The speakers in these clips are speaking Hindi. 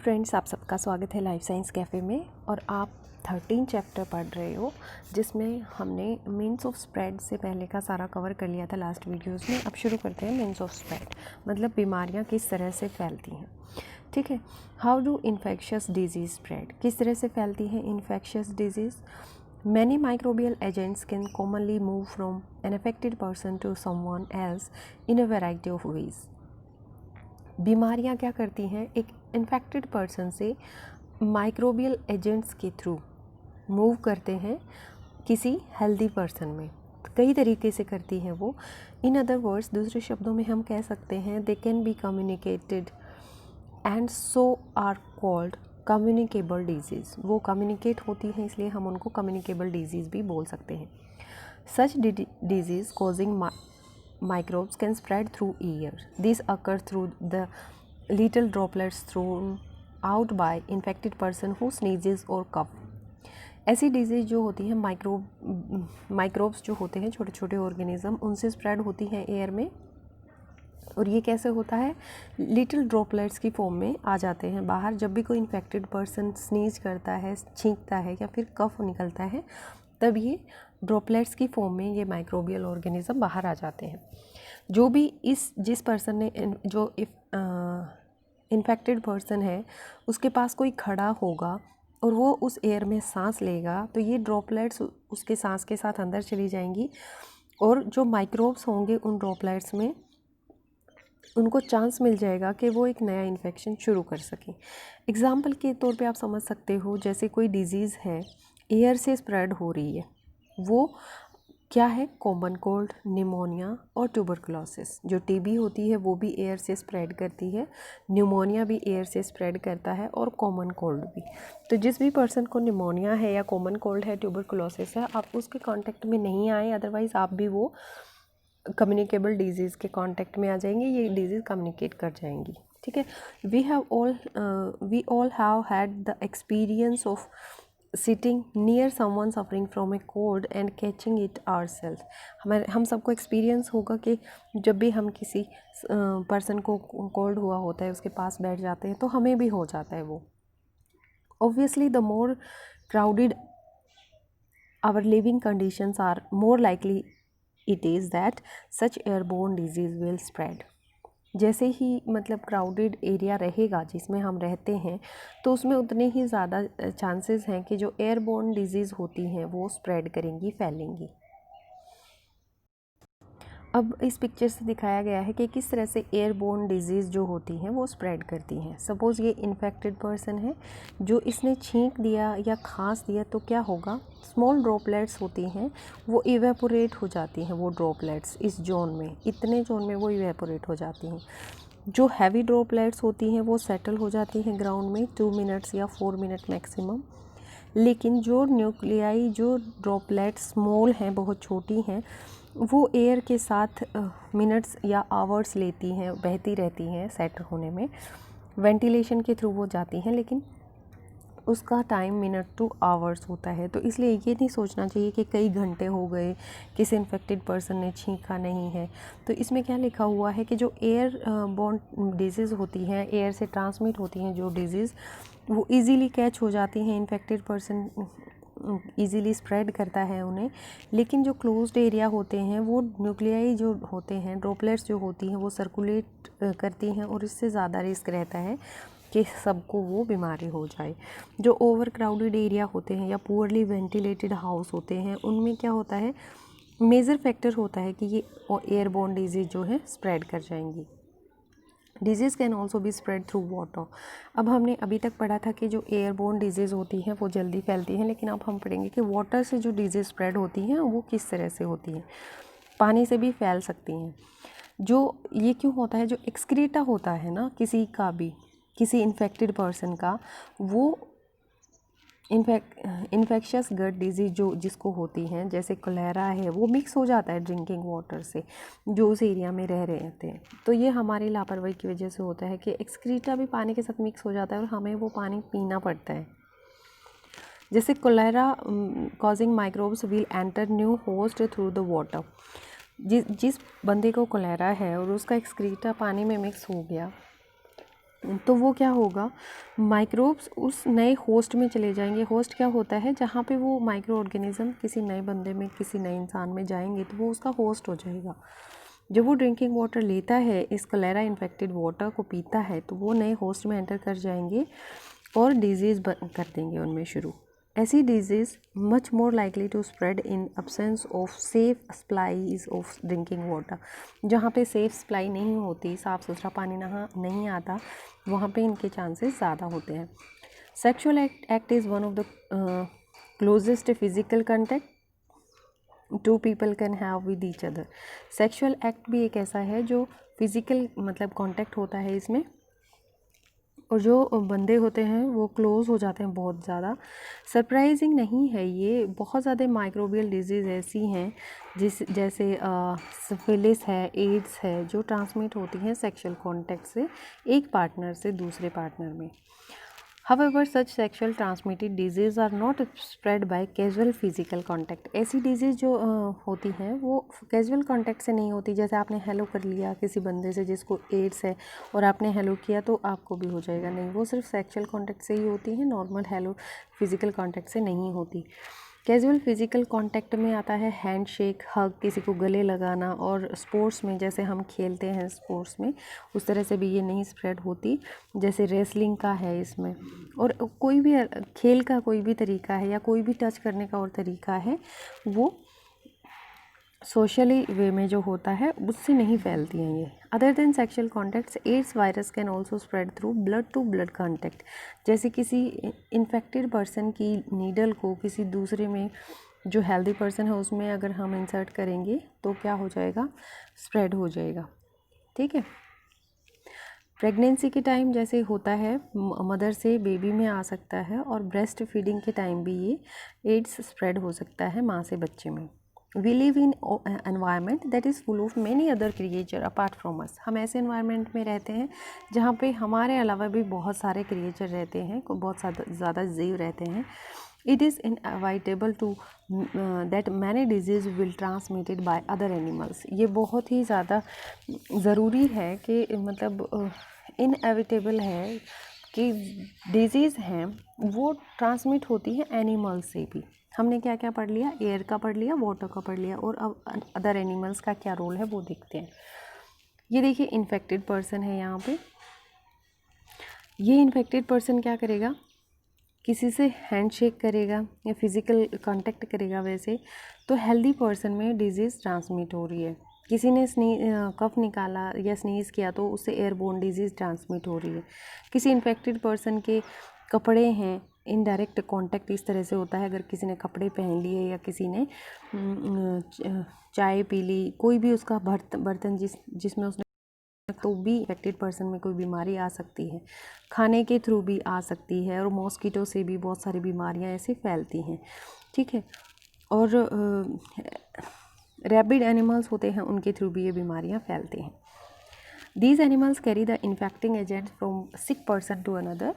फ्रेंड्स, आप सबका स्वागत है लाइफ साइंस कैफ़े में। और आप 13 चैप्टर पढ़ रहे हो, जिसमें हमने मीन्स ऑफ स्प्रेड से पहले का सारा कवर कर लिया था लास्ट वीडियोस में। अब शुरू करते हैं मीन्स ऑफ स्प्रेड, मतलब बीमारियां किस तरह से फैलती हैं। ठीक है, how do infectious diseases spread, किस तरह से फैलती है infectious diseases. Many microbial agents can commonly move from an affected person to someone else in a variety of ways. बीमारियां क्या करती हैं, एक इन्फेक्टेड पर्सन से माइक्रोबियल एजेंट्स के थ्रू मूव करते हैं किसी हेल्दी पर्सन में। कई तरीके से करती हैं वो। इन अदर वर्ड्स, दूसरे शब्दों में हम कह सकते हैं they can be communicated and so are called communicable diseases. वो कम्युनिकेट होती हैं, इसलिए हम उनको कम्युनिकेबल डिजीज़ भी बोल सकते हैं। Such disease causing microbes can spread through air. These occur through the little droplets thrown out by infected person who sneezes or cough. ऐसी डिजीज़ जो होती है माइक्रोब्स जो होते हैं, छोटे छोटे ऑर्गेनिज्म, उनसे स्प्रेड होती हैं एयर में। और ये कैसे होता है, लिटिल ड्रॉपलेट्स की फॉर्म में आ जाते हैं बाहर। जब भी कोई इन्फेक्टेड पर्सन स्नीज करता है, छींकता है या फिर कफ निकलता है, तब ये ड्रॉपलेट्स की फॉर्म में ये माइक्रोबियल ऑर्गेनिज्म बाहर आ जाते हैं। जो भी जिस पर्सन ने जो इन्फेक्टेड पर्सन है उसके पास कोई खड़ा होगा और वो उस एयर में सांस लेगा, तो ये ड्रॉपलेट्स उसके सांस के साथ अंदर चली जाएंगी और जो माइक्रोब्स होंगे उन ड्रॉपलेट्स में उनको चांस मिल जाएगा कि वो एक नया इन्फेक्शन शुरू कर सकें। एग्ज़ाम्पल के तौर पे आप समझ सकते हो, जैसे कोई डिजीज़ है एयर से स्प्रेड हो रही है, वो क्या है, कॉमन कोल्ड, निमोनिया और ट्यूबरकुलोसिस। जो टीबी होती है वो भी एयर से स्प्रेड करती है, निमोनिया भी एयर से स्प्रेड करता है और कॉमन कोल्ड भी। तो जिस भी पर्सन को निमोनिया है या कॉमन कोल्ड है, ट्यूबरकुलोसिस है, आप उसके कांटेक्ट में नहीं आए, अदरवाइज़ आप भी वो कम्युनिकेबल डिजीज़ के कांटेक्ट में आ जाएंगे, ये डिजीज़ कम्युनिकेट कर जाएंगी। ठीक है, we all have had the experience of sitting near someone suffering from a cold and catching it our. हम सबको एक्सपीरियंस होगा कि जब भी हम किसी पर्सन को कोल्ड हुआ होता है उसके पास बैठ जाते हैं तो हमें भी हो जाता है वो। Obviously the more crowded our living conditions are more likely it is that such airborne disease will spread. जैसे ही मतलब क्राउडेड एरिया रहेगा जिसमें हम रहते हैं, तो उसमें उतने ही ज़्यादा चांसेस हैं कि जो एयरबोर्न डिजीज़ होती हैं वो स्प्रेड करेंगी, फैलेंगी। अब इस पिक्चर से दिखाया गया है कि किस तरह से एयरबोर्न डिजीज़ जो होती हैं वो स्प्रेड करती हैं। सपोज़ ये इन्फेक्टेड पर्सन है, जो इसने छींक दिया या खांस दिया तो क्या होगा, स्मॉल ड्रॉपलेट्स होती हैं वो इवेपोरेट हो जाती हैं। वो ड्रॉपलेट्स इस जोन में, इतने जोन में वो इवेपोरेट हो जाती हैं। जो हैवी ड्रॉपलेट्स होती हैं वो सेटल हो जाती हैं ग्राउंड में 2 मिनट्स या 4 मिनट मैक्सिमम। लेकिन जो न्यूक्लियाई, जो ड्रॉपलेट्स स्मॉल हैं, बहुत छोटी हैं, वो एयर के साथ मिनट्स या आवर्स लेती हैं, बहती रहती हैं सेट होने में। वेंटिलेशन के थ्रू वो जाती हैं, लेकिन उसका टाइम मिनट टू आवर्स होता है। तो इसलिए ये नहीं सोचना चाहिए कि कई घंटे हो गए, किसी इन्फेक्टेड पर्सन ने छींका नहीं है। तो इसमें क्या लिखा हुआ है कि जो एयर बोर्न डिजीज़ होती हैं, एयर से ट्रांसमिट होती हैं जो डिजीज़, वो इजीली कैच हो जाती हैं, इन्फेक्टेड पर्सन इजीली स्प्रेड करता है उन्हें। लेकिन जो क्लोज्ड एरिया होते हैं, वो न्यूक्लियाई जो होते हैं, ड्रॉपलेट्स जो होती हैं, वो सर्कुलेट करती हैं और इससे ज़्यादा रिस्क रहता है कि सबको वो बीमारी हो जाए। जो ओवर क्राउडेड एरिया होते हैं या पुअरली वेंटिलेटेड हाउस होते हैं, उनमें क्या होता है, मेजर फैक्टर होता है कि ये एयरबोर्न डिजीज़ जो है स्प्रेड कर जाएंगी। Disease can also be spread through water. अब हमने अभी तक पढ़ा था कि जो एयरबोर्न डिजीज़ होती हैं वो जल्दी फैलती हैं, लेकिन अब हम पढ़ेंगे कि वाटर से जो डिजीज़ स्प्रेड होती हैं वो किस तरह से होती हैं। पानी से भी फैल सकती हैं। जो ये क्यों होता है, जो एक्सक्रीटा होता है ना किसी का भी, किसी इन्फेक्टेड पर्सन का, वो इन्फेक्शियस गट डिजीज़ जो जिसको होती हैं, जैसे कोलेरा है, वो मिक्स हो जाता है ड्रिंकिंग वाटर से जो उस एरिया में रह रहे थे। तो ये हमारी लापरवाही की वजह से होता है कि एक्सक्रीटा भी पानी के साथ मिक्स हो जाता है और हमें वो पानी पीना पड़ता है। जैसे cholera causing microbes will enter new host through the water. जिस बंदे को कोलेरा है और उसका एक्सक्रीटा पानी में मिक्स हो गया, तो वो क्या होगा, माइक्रोब्स उस नए होस्ट में चले जाएंगे। होस्ट क्या होता है, जहाँ पे वो माइक्रो ऑर्गेनिज्म किसी नए बंदे में, किसी नए इंसान में जाएंगे तो वो उसका होस्ट हो जाएगा। जब वो ड्रिंकिंग वाटर लेता है, इस कलेरा इन्फेक्टेड वाटर को पीता है, तो वो नए होस्ट में एंटर कर जाएंगे और डिजीज़ कर देंगे उनमें शुरू। ऐसी disease much more likely to spread in absence of safe supplies of drinking water. जहाँ पे सेफ सप्लाई नहीं होती, साफ़ सुथरा पानी नहीं आता, वहाँ पे इनके चांसेस ज़्यादा होते हैं। Sexual act is one of the closest physical contact to people can have with each other. Sexual act भी एक ऐसा है जो फिज़िकल मतलब कांटेक्ट होता है इसमें, और जो बंदे होते हैं वो क्लोज हो जाते हैं बहुत ज़्यादा। सरप्राइजिंग नहीं है ये, बहुत ज़्यादा माइक्रोबियल डिजीज़ ऐसी हैं जैसे सिफिलिस है, एड्स है, जो ट्रांसमिट होती हैं सेक्सुअल कांटेक्ट से एक पार्टनर से दूसरे पार्टनर में। However, such sexual transmitted disease are not spread by casual physical contact। ऐसी डिजीज़ जो होती हैं वो कैजुअल कांटेक्ट से नहीं होती। जैसे आपने हेलो कर लिया किसी बंदे से जिसको एड्स है और आपने हेलो किया तो आपको भी हो जाएगा, नहीं, वो सिर्फ सेक्सुअल कांटेक्ट से ही होती है, नॉर्मल हेलो फिजिकल कांटेक्ट से नहीं होती। कैजुअल फिजिकल कांटेक्ट में आता है हैंड शेक, हग, किसी को गले लगाना, और स्पोर्ट्स में जैसे हम खेलते हैं स्पोर्ट्स में उस तरह से भी ये नहीं स्प्रेड होती, जैसे रेसलिंग का है इसमें। और कोई भी खेल का कोई भी तरीका है या कोई भी टच करने का और तरीका है, वो सोशली वे में जो होता है उससे नहीं फैलती हैं ये। Other than sexual contacts, AIDS virus can also spread through blood to blood contact. जैसे किसी इन्फेक्टेड पर्सन की नीडल को किसी दूसरे में, जो हेल्दी पर्सन है उसमें अगर हम इंसर्ट करेंगे तो क्या हो जाएगा, स्प्रेड हो जाएगा। ठीक है। प्रेगनेंसी के टाइम जैसे होता है, मदर से बेबी में आ सकता है, और ब्रेस्ट फीडिंग के टाइम भी ये एड्स स्प्रेड हो सकता है माँ से बच्चे में। We live in environment that is full of many other creature apart from us. हम ऐसे एनवायरनमेंट में रहते हैं जहाँ पे हमारे अलावा भी बहुत सारे क्रिएचर रहते हैं, बहुत ज़्यादा जीव रहते हैं। It is inevitable to that many disease will transmitted by other animals. ये बहुत ही ज़्यादा ज़रूरी है कि मतलब इनएविटेबल है कि डिजीज़ हैं वो ट्रांसमिट होती है एनिमल्स से भी। हमने क्या क्या पढ़ लिया, एयर का पढ़ लिया, वाटर का पढ़ लिया, और अब अदर एनिमल्स का क्या रोल है वो देखते हैं। ये देखिए इन्फेक्टेड पर्सन है यहाँ पे, ये इन्फेक्टेड पर्सन क्या करेगा, किसी से हैंडशेक करेगा या फिज़िकल कांटेक्ट करेगा, वैसे तो हेल्दी पर्सन में डिजीज़ ट्रांसमिट हो रही है। किसी ने कफ निकाला या स्नीज़ किया तो उससे एयरबोर्न डिजीज़ ट्रांसमिट हो रही है। किसी इन्फेक्टेड पर्सन के कपड़े हैं, इनडायरेक्ट कांटेक्ट इस तरह से होता है, अगर किसी ने कपड़े पहन लिए या किसी ने चाय पी ली, कोई भी उसका बर्तन जिसमें उसने, तो भी इन्फेक्टेड पर्सन में कोई बीमारी आ सकती है। खाने के थ्रू भी आ सकती है, और मॉस्किटो से भी बहुत सारी बीमारियां ऐसे फैलती हैं। ठीक है। और रैबिड एनिमल्स होते हैं, उनके थ्रू भी ये बीमारियां फैलती हैं। These animals carry the infecting agent from sick person to another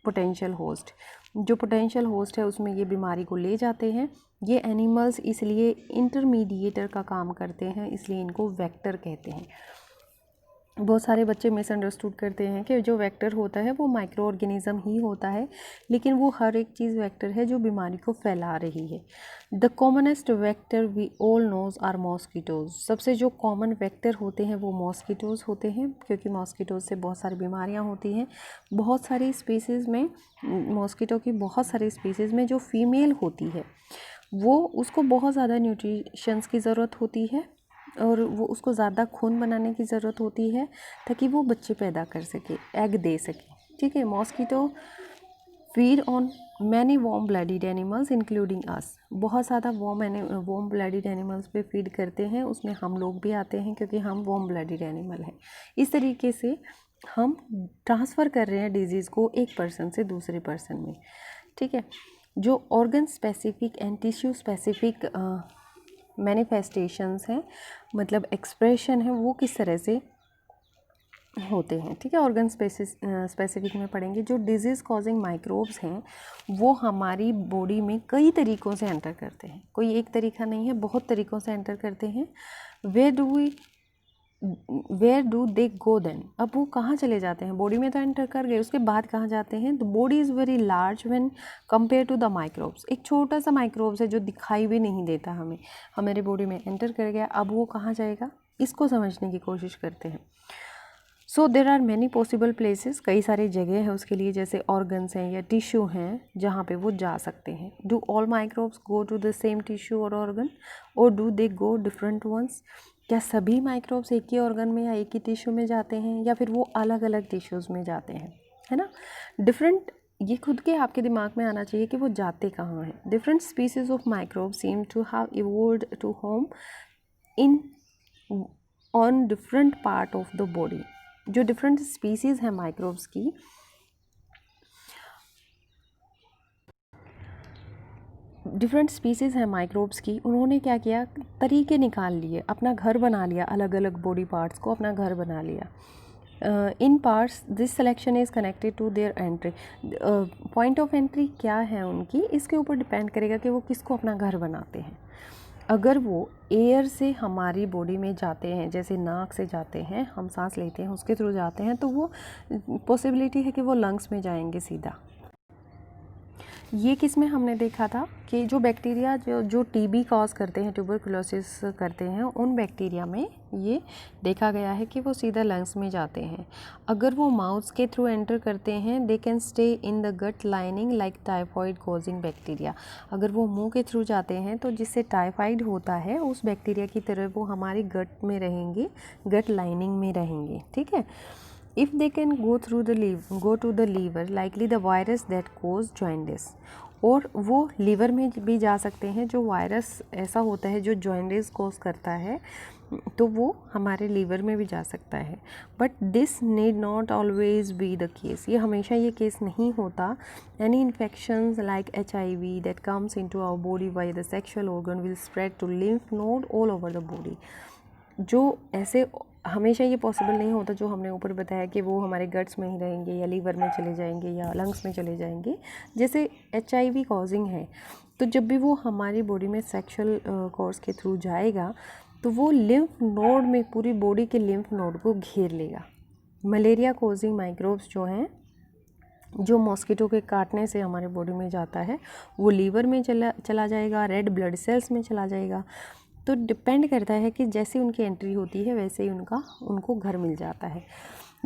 potential host. जो पोटेंशियल होस्ट है उसमें ये बीमारी को ले जाते हैं। ये एनिमल्स इसलिए इंटरमीडिएटर का काम करते हैं, इसलिए इनको वेक्टर कहते हैं। बहुत सारे बच्चे मिसअंडरस्टूड करते हैं कि जो वेक्टर होता है वो माइक्रो ऑर्गेनिज्म ही होता है, लेकिन वो हर एक चीज़ वेक्टर है जो बीमारी को फैला रही है। The commonest vector we all knows are mosquitoes. सबसे जो कॉमन वेक्टर होते हैं वो मॉस्किटोज़ होते हैं, क्योंकि मॉस्किटोज़ से बहुत सारी बीमारियां होती हैं। बहुत सारी स्पीसीज़ में, मॉस्किटो की बहुत सारी स्पीसीज़ में जो फीमेल होती है वो, उसको बहुत ज़्यादा न्यूट्रिशंस की ज़रूरत होती है, और वो उसको ज़्यादा खून बनाने की ज़रूरत होती है ताकि वो बच्चे पैदा कर सके, एग दे सके। ठीक है। Mosquito feed on many warm blooded animals including अस। बहुत ज़्यादा वार्म ब्लडेड एनिमल्स पे फीड करते हैं, उसमें हम लोग भी आते हैं क्योंकि हम वार्म ब्लडेड एनिमल हैं। इस तरीके से हम ट्रांसफ़र कर रहे हैं डिजीज़ को एक पर्सन से दूसरे पर्सन में। ठीक है। जो organ specific and tissue specific manifestations हैं, मतलब एक्सप्रेशन है, वो किस तरह से होते हैं। ठीक है। ऑर्गन स्पेसिफिक में पढ़ेंगे। जो डिजीज़ कॉजिंग माइक्रोब्स हैं वो हमारी बॉडी में कई तरीक़ों से एंटर करते हैं, कोई एक तरीका नहीं है, बहुत तरीक़ों से एंटर करते हैं। Where do we where do they go then, अब वो कहाँ चले जाते हैं, बॉडी में तो एंटर कर गए, उसके बाद कहाँ जाते हैं, the body is very large when compare to the microbes, एक छोटा सा माइक्रोब्स है जो दिखाई भी नहीं देता हमें, हमारे बॉडी में एंटर कर गया, अब वो कहाँ जाएगा, इसको समझने की कोशिश करते हैं। So there are many possible places, कई सारी जगह हैं उसके लिए, जैसे ऑर्गन्स हैं या टिश्यू हैं जहाँ पे वो जा सकते हैं। Do all microbes go to the same tissue और ऑर्गन, और do they go different ones, क्या सभी माइक्रोब्स एक ही ऑर्गन में या एक ही टिश्यू में जाते हैं, या फिर वो अलग अलग टिश्यूज़ में जाते हैं, है ना। डिफरेंट, ये खुद के आपके दिमाग में आना चाहिए कि वो जाते कहाँ हैं। Different species of microbe seem to have evolved to home in on different part of the body, जो डिफरेंट स्पीसीज़ हैं माइक्रोब्स की, डिफरेंट स्पीसीज़ हैं माइक्रोब्स की, उन्होंने क्या किया, तरीके निकाल लिए, अपना घर बना लिया, अलग अलग बॉडी पार्ट्स को अपना घर बना लिया। In parts this selection is connected to their entry, point of entry क्या है उनकी, इसके ऊपर डिपेंड करेगा कि वो किसको अपना घर बनाते हैं। अगर वो एयर से हमारी बॉडी में जाते हैं, जैसे नाक से जाते हैं, हम सांस लेते हैं उसके थ्रू जाते हैं, तो वो पॉसिबिलिटी है कि वो लंग्स में जाएंगे सीधा। ये किस में हमने देखा था कि जो बैक्टीरिया जो टीबी कॉज करते हैं, ट्यूबरकुलोसिस करते हैं, उन बैक्टीरिया में ये देखा गया है कि वो सीधा लंग्स में जाते हैं। अगर वो माउथ के थ्रू एंटर करते हैं, they can stay in the gut lining like typhoid causing bacteria, अगर वो मुंह के थ्रू जाते हैं तो जिससे टाइफाइड होता है उस बैक्टीरिया की तरह वो हमारी गट में रहेंगे, गट लाइनिंग में रहेंगे, ठीक है। If they can go to the liver, likely the virus that cause jaundice, और वो लीवर में भी जा सकते हैं, जो वायरस ऐसा होता है जो जॉइंडिस कोज करता है, तो वो हमारे लीवर में भी जा सकता है। But this need not always be the case, ये हमेशा ये केस नहीं होता। Any infections like HIV that comes into our body by the sexual organ will spread to lymph node all over the body, जो ऐसे हमेशा ये पॉसिबल नहीं होता, जो हमने ऊपर बताया कि वो हमारे गट्स में ही रहेंगे या लीवर में चले जाएंगे या लंग्स में चले जाएंगे, जैसे HIV कॉजिंग है, तो जब भी वो हमारी बॉडी में सेक्सुअल कोर्स के थ्रू जाएगा तो वो लिम्फ नोड में, पूरी बॉडी के लिम्फ नोड को घेर लेगा। मलेरिया कॉजिंग माइक्रोब्स जो हैं, जो मॉस्किटो के काटने से हमारे बॉडी में जाता है, वो लीवर में चला जाएगा, रेड ब्लड सेल्स में चला जाएगा। तो डिपेंड करता है कि जैसे उनकी एंट्री होती है वैसे ही उनको घर मिल जाता है।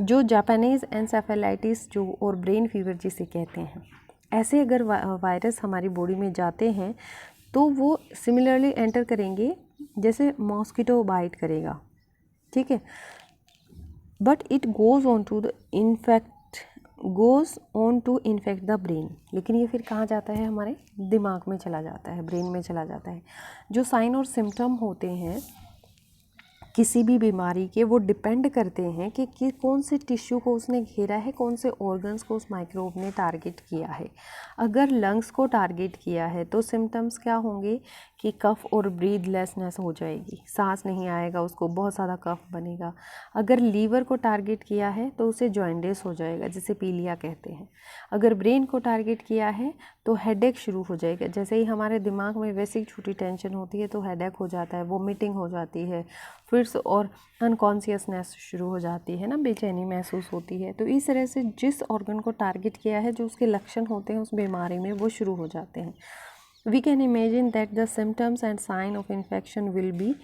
जो जापानीज़ एनसेफेलाइटिस जो और ब्रेन फीवर जिसे कहते हैं, ऐसे अगर वायरस हमारी बॉडी में जाते हैं तो वो सिमिलरली एंटर करेंगे जैसे मॉस्किटो बाइट करेगा, ठीक है। But it goes on to infect the brain, लेकिन ये फिर कहाँ जाता है, हमारे दिमाग में चला जाता है, ब्रेन में चला जाता है। जो साइन और सिम्टम होते हैं किसी भी बीमारी के, वो डिपेंड करते हैं कि कौन से टिश्यू को उसने घेरा है, कौन से ऑर्गन्स को उस माइक्रोब ने टारगेट किया है। अगर लंग्स को टारगेट किया है तो सिम्टम्स क्या होंगे कि कफ और ब्रीदलेसनेस हो जाएगी, सांस नहीं आएगा उसको, बहुत ज़्यादा कफ बनेगा। अगर लीवर को टारगेट किया है तो उसे जॉइंडिस हो जाएगा, जिसे पीलिया कहते हैं। अगर ब्रेन को टारगेट किया है तो हेडेक शुरू हो जाएगा, जैसे ही हमारे दिमाग में वैसे ही छोटी टेंशन होती है तो हेडेक हो जाता है, वोमिटिंग हो जाती है, फिर और अनकॉन्शियसनेस शुरू हो जाती है ना, बेचैनी महसूस होती है। तो इस तरह से जिस ऑर्गन को टारगेट किया है, जो उसके लक्षण होते हैं उस बीमारी में, वो शुरू हो जाते हैं। We can imagine that the symptoms and sign of infection will be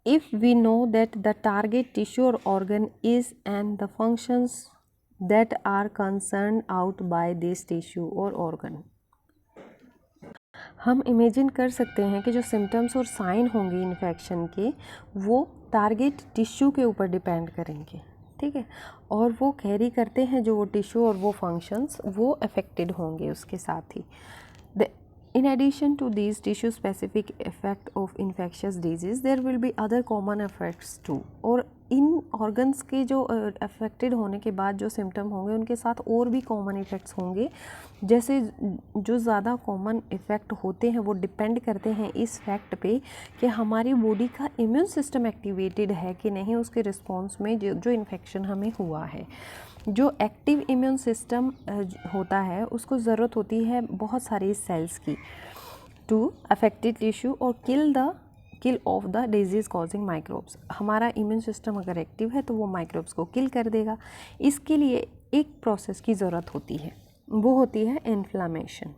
if we know that the target tissue और organ is and the functions that are concern out by this tissue और ऑर्गन। हम इमेजिन कर सकते हैं कि जो सिम्टम्स और साइन होंगे इन्फेक्शन के, वो टारगेट टिश्यू के ऊपर डिपेंड करेंगे, ठीक है, और वो कैरी करते हैं जो वो टिश्यू और वो फंक्शंस, वो अफेक्टेड होंगे उसके साथ ही। In addition to these tissue specific effect of infectious disease, there will be other common effects too। और इन ऑर्गन्स के जो अफेक्टेड होने के बाद जो सिम्टम होंगे उनके साथ और भी कॉमन इफ़ेक्ट्स होंगे। जैसे जो ज़्यादा कॉमन इफ़ेक्ट होते हैं वो डिपेंड करते हैं इस फैक्ट पे कि हमारी बॉडी का इम्यून सिस्टम एक्टिवेटेड है कि नहीं, उसके रिस्पॉन्स में जो इन्फेक्शन हमें हुआ है। जो एक्टिव इम्यून सिस्टम होता है उसको ज़रूरत होती है बहुत सारी सेल्स की टू अफेक्टेड टिश्यू और kill off the disease causing microbes. हमारा इम्यून सिस्टम अगर एक्टिव है तो वो माइक्रोब्स को किल कर देगा। इसके लिए एक प्रोसेस की ज़रूरत होती है, वो होती है इन्फ्लामेशन।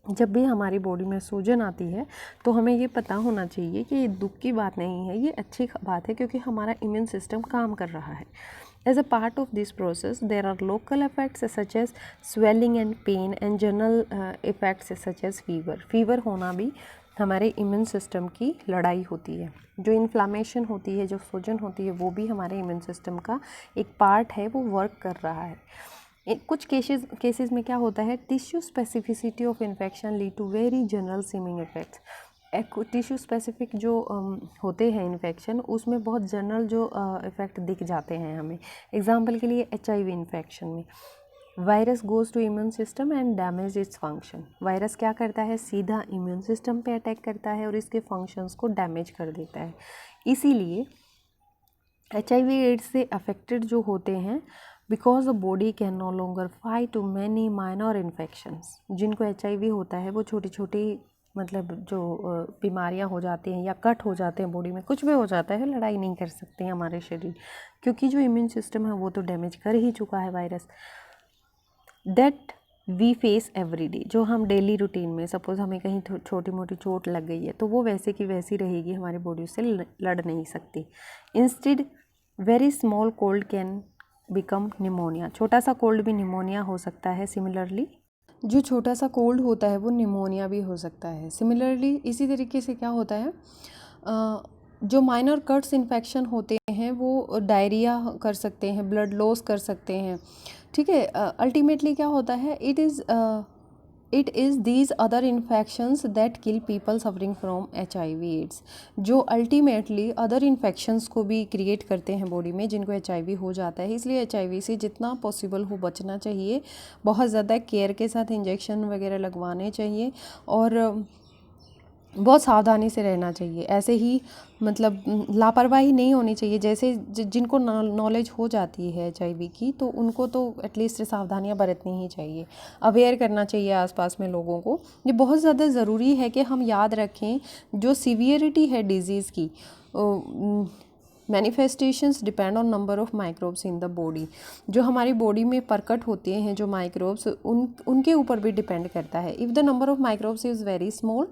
जब भी हमारी बॉडी में सूजन आती है तो हमें ये पता होना चाहिए कि ये दुख की बात नहीं है, ये अच्छी बात है, क्योंकि हमारा इम्यून सिस्टम काम कर रहा है। As a part of this process, there are local effects such as swelling and pain and general effects such as fever. Fever होना भी हमारे इम्यून सिस्टम की लड़ाई होती है। जो इन्फ्लामेशन होती है, जो सूजन होती है, वो भी हमारे इम्यून सिस्टम का एक पार्ट है, वो वर्क कर रहा है। कुछ केसेस में क्या होता है, tissue specificity of infection lead to very general seeming effects. Tissue specific जो होते हैं इन्फेक्शन, उसमें बहुत जनरल जो इफ़ेक्ट दिख जाते हैं हमें। एग्जांपल के लिए HIV इन्फेक्शन में virus goes to immune system and damage its function. Virus क्या करता है, सीधा इम्यून सिस्टम पे अटैक करता है और इसके फंक्शंस को डैमेज कर देता है। इसीलिए HIV एड्स से अफेक्टेड जो होते हैं, because the body can no longer fight to many minor infections. जिनको HIV होता है वो छोटी छोटी मतलब जो बीमारियां हो जाती हैं या कट हो जाते हैं बॉडी में, कुछ भी हो जाता है, लड़ाई नहीं कर सकते हैं हमारे शरीर, क्योंकि जो इम्यून सिस्टम है वो तो डैमेज कर ही चुका है virus. That we face every day, जो हम डेली रूटीन में, सपोज़ हमें कहीं छोटी मोटी चोट लग गई है तो वो वैसे की वैसी रहेगी, हमारी बॉडी उससे लड़ नहीं सकती। Instead very small cold can become pneumonia. छोटा सा कोल्ड भी निमोनिया हो सकता है। सिमिलरली जो छोटा सा कोल्ड होता है वो निमोनिया भी हो सकता है। सिमिलरली इसी तरीके से क्या होता है, जो माइनर कट्स इन्फेक्शन होते हैं वो डायरिया कर सकते हैं, ब्लड लॉस कर सकते हैं, ठीक है। अल्टीमेटली क्या होता है, it is these other infections that kill people suffering from HIV AIDS, जो अल्टीमेटली अदर इन्फेक्शंस को भी क्रिएट करते हैं बॉडी में, जिनको HIV हो जाता है। इसलिए HIV से जितना पॉसिबल हो बचना चाहिए, बहुत ज़्यादा केयर के साथ इंजेक्शन वगैरह लगवाने चाहिए और बहुत सावधानी से रहना चाहिए। ऐसे ही मतलब लापरवाही नहीं होनी चाहिए। जैसे जिनको नॉलेज हो जाती है HIV की, तो उनको तो एटलीस्ट सावधानियां बरतनी ही चाहिए, अवेयर करना चाहिए आसपास में लोगों को। ये बहुत ज़्यादा ज़रूरी है कि हम याद रखें जो सीवियरिटी है डिज़ीज़ की, manifestations depend on number of microbes in the body. जो हमारी बॉडी में प्रकट होते हैं जो माइक्रोब्स, उनके ऊपर भी डिपेंड करता है। If the number of microbes is very small,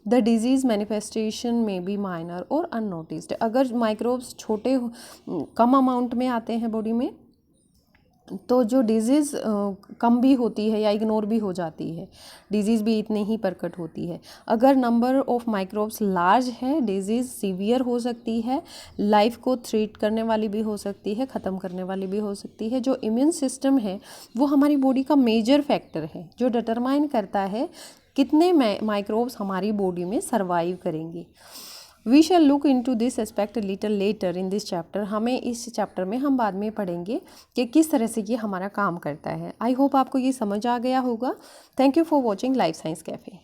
the disease manifestation में बी माइनर और अननोटिस्ड। अगर माइक्रोब्स छोटे कम अमाउंट में आते हैं बॉडी में, तो जो डिजीज़ कम भी होती है या इग्नोर भी हो जाती है, डिजीज़ भी इतनी ही प्रकट होती है। अगर नंबर ऑफ माइक्रोब्स लार्ज है, डिजीज़ सीवियर हो सकती है, लाइफ को थ्रेट करने वाली भी हो सकती है, ख़त्म करने वाली भी हो सकती है। जो इम्यून सिस्टम है वो हमारी बॉडी का मेजर फैक्टर है, जो डिटरमाइन करता है कितने माइक्रोब्स हमारी बॉडी में सर्वाइव करेंगे। We shall look in to this aspect little later in this chapter. हमें इस चैप्टर में हम बाद में पढ़ेंगे कि किस तरह से ये हमारा काम करता है। आई होप आपको ये समझ आ गया होगा। Thank you for watching life science cafe.